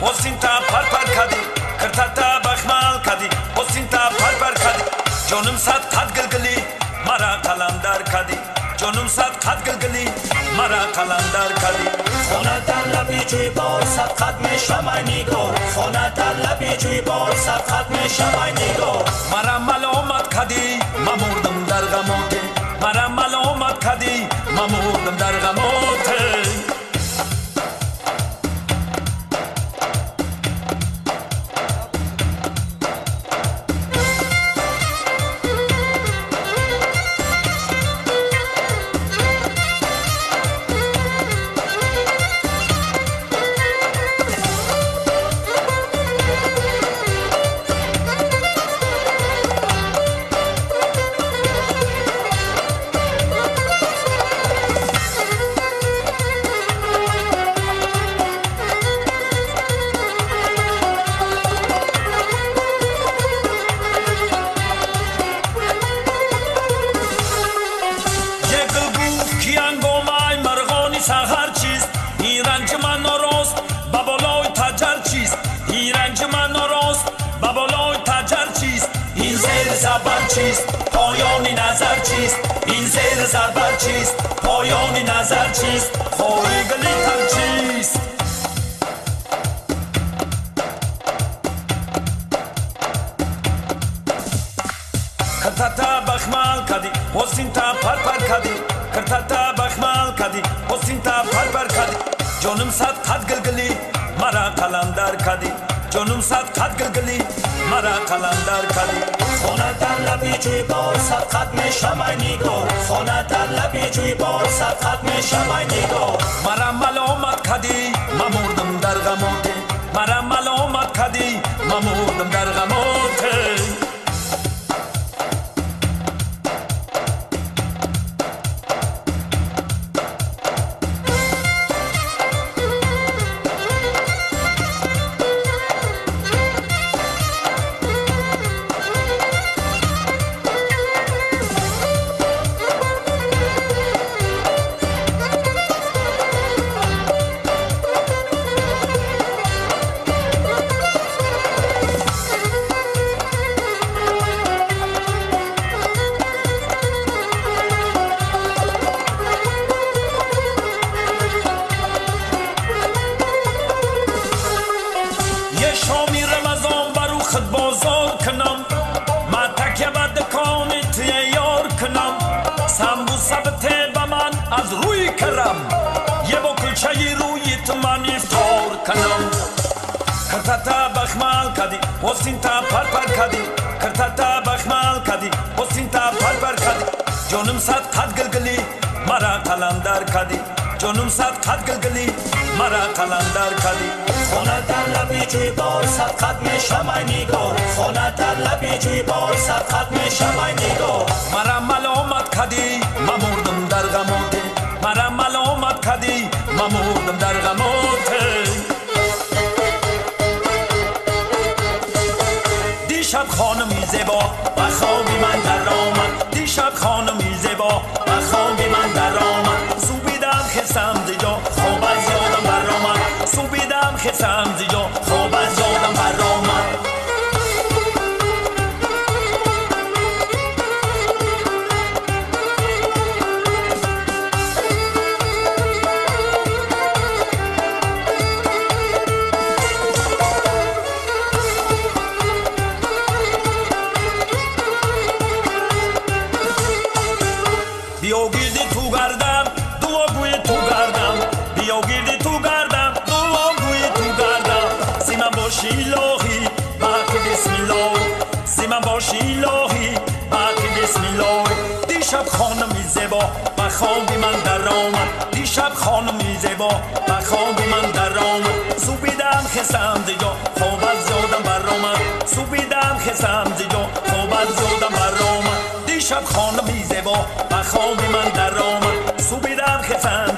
حسینتا پر پر کدی کرتاتا بخمال کدی حسینتا پر پر کدی جانم صد قد گلگلی مرا قلندر کدی جانم صد قد گلگلی مرا قلندر کدی خونه در لبی جوی بار صد قد میشم ای نگار خونه در لبی جوی بار صد قد میشم ای نگار مرا ملامت کدی ممردم در غمات مرا ملامت کدی ممردم در غمات سحر چیست این رنج من ناراست با بالای تجر چیست این رنج من ناراست با بالای تجر چیست این زیر زبر چیست پایانی نظر چیست این زیر زبر چیست پایانی نظر چیست خوری گلی تر چیست کرتاتا بخمال کدی حسینتا پر پر کدی کرتاتا بخمال کدی حسینتا پر پر کدی جانم صد قد گلگلی مرا قلندر کدی جانم صد قد گلگلی مرا قلندر کدی خونه در لبی جوی بار صد قد میشم ای نگار خونه در لبی جوی بار صد قد میشم ای نگار مرا ملامت کدی ممردم در غمات مرا ملامت کدی ممردم در غمات شامی رمضان برو خود بازار کنم ما تکیه به دکان تیار کنم سمبوسه بته به من از روی کرم یه با کلچه روی من افطار کنم کرتاتا بخمال کدی حسینتا پر پر کدی کرتاتا بخمال کدی حسینتا پر پر کدی جانم صد قد گلگلی مرا قلندر کدی جانم صد قد گلگلی مرا قلندر کدی خونه در لبی جوی بار صد قد میشم ای نگار خونه در لبی جوی بار صد قد میشم ای نگار مرا ملامت کدی ممردم در غمات مرا ملامت کدی ممردم در غمات دیشب خانمی زیبا و خوابی من در آمد دیشب خانمی زیبا و خوابی من در آمد سوبیدم خستم زیجا خواب از یادم بر آمد سوبیدم خستم زیجا خواب از یادم بر آمد بیا گیردی تو گردم دعاگوی تو گردم بیا گیردی تو گردم دعاگوی تو گردم سیمن باشی الهی باقی بسم الله سیمن باشی الهی باقی بسم الله دیشب خانمی زیبا و خوابی من در آمد دیشب خانمی زیبا و خوابی من در آمد سوبیدم خستم زیجا خواب از یادم بر آمد سوبیدم خستم زیجا خواب از یادم بر آمد دیشب خانمی زیبا و خوابی من در آمد سوبیدم خستم